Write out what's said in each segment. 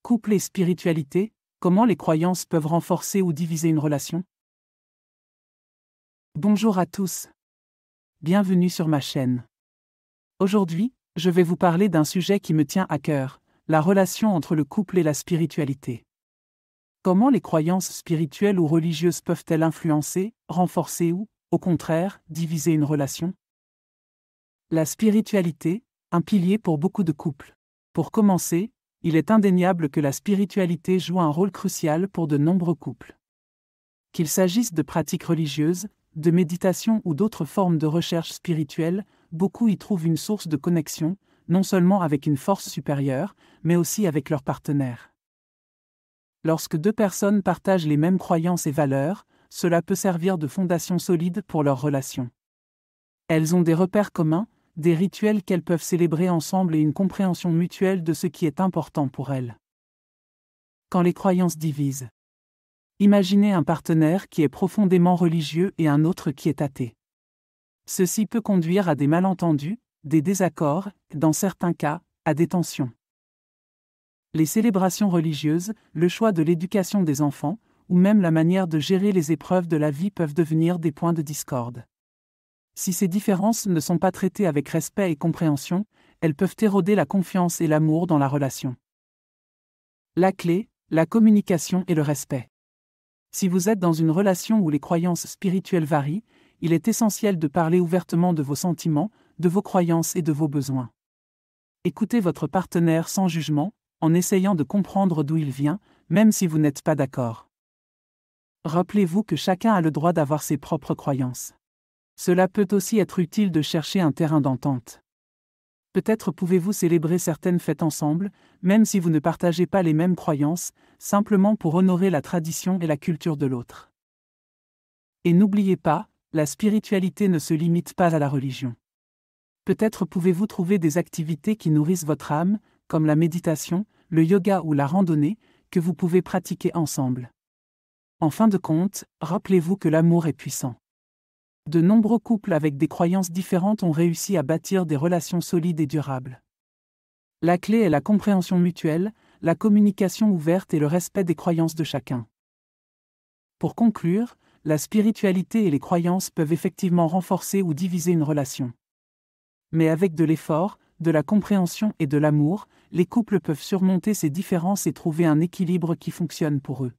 Couple et spiritualité, comment les croyances peuvent renforcer ou diviser une relation? Bonjour à tous. Bienvenue sur ma chaîne. Aujourd'hui, je vais vous parler d'un sujet qui me tient à cœur, la relation entre le couple et la spiritualité. Comment les croyances spirituelles ou religieuses peuvent-elles influencer, renforcer ou, au contraire, diviser une relation? La spiritualité, un pilier pour beaucoup de couples. Pour commencer, il est indéniable que la spiritualité joue un rôle crucial pour de nombreux couples. Qu'il s'agisse de pratiques religieuses, de méditation ou d'autres formes de recherche spirituelle, beaucoup y trouvent une source de connexion, non seulement avec une force supérieure, mais aussi avec leur partenaire. Lorsque deux personnes partagent les mêmes croyances et valeurs, cela peut servir de fondation solide pour leur relation. Elles ont des repères communs, des rituels qu'elles peuvent célébrer ensemble et une compréhension mutuelle de ce qui est important pour elles. Quand les croyances divisent. Imaginez un partenaire qui est profondément religieux et un autre qui est athée. Ceci peut conduire à des malentendus, des désaccords, dans certains cas, à des tensions. Les célébrations religieuses, le choix de l'éducation des enfants, ou même la manière de gérer les épreuves de la vie peuvent devenir des points de discorde. Si ces différences ne sont pas traitées avec respect et compréhension, elles peuvent éroder la confiance et l'amour dans la relation. La clé, la communication et le respect. Si vous êtes dans une relation où les croyances spirituelles varient, il est essentiel de parler ouvertement de vos sentiments, de vos croyances et de vos besoins. Écoutez votre partenaire sans jugement, en essayant de comprendre d'où il vient, même si vous n'êtes pas d'accord. Rappelez-vous que chacun a le droit d'avoir ses propres croyances. Cela peut aussi être utile de chercher un terrain d'entente. Peut-être pouvez-vous célébrer certaines fêtes ensemble, même si vous ne partagez pas les mêmes croyances, simplement pour honorer la tradition et la culture de l'autre. Et n'oubliez pas, la spiritualité ne se limite pas à la religion. Peut-être pouvez-vous trouver des activités qui nourrissent votre âme, comme la méditation, le yoga ou la randonnée, que vous pouvez pratiquer ensemble. En fin de compte, rappelez-vous que l'amour est puissant. De nombreux couples avec des croyances différentes ont réussi à bâtir des relations solides et durables. La clé est la compréhension mutuelle, la communication ouverte et le respect des croyances de chacun. Pour conclure, la spiritualité et les croyances peuvent effectivement renforcer ou diviser une relation. Mais avec de l'effort, de la compréhension et de l'amour, les couples peuvent surmonter ces différences et trouver un équilibre qui fonctionne pour eux.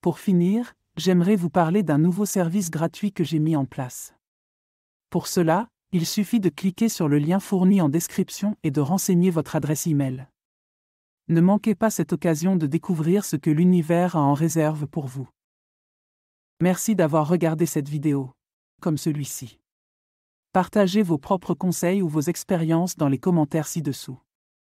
Pour finir, j'aimerais vous parler d'un nouveau service gratuit que j'ai mis en place. Pour cela, il suffit de cliquer sur le lien fourni en description et de renseigner votre adresse e-mail. Ne manquez pas cette occasion de découvrir ce que l'univers a en réserve pour vous. Merci d'avoir regardé cette vidéo, comme celui-ci. Partagez vos propres conseils ou vos expériences dans les commentaires ci-dessous.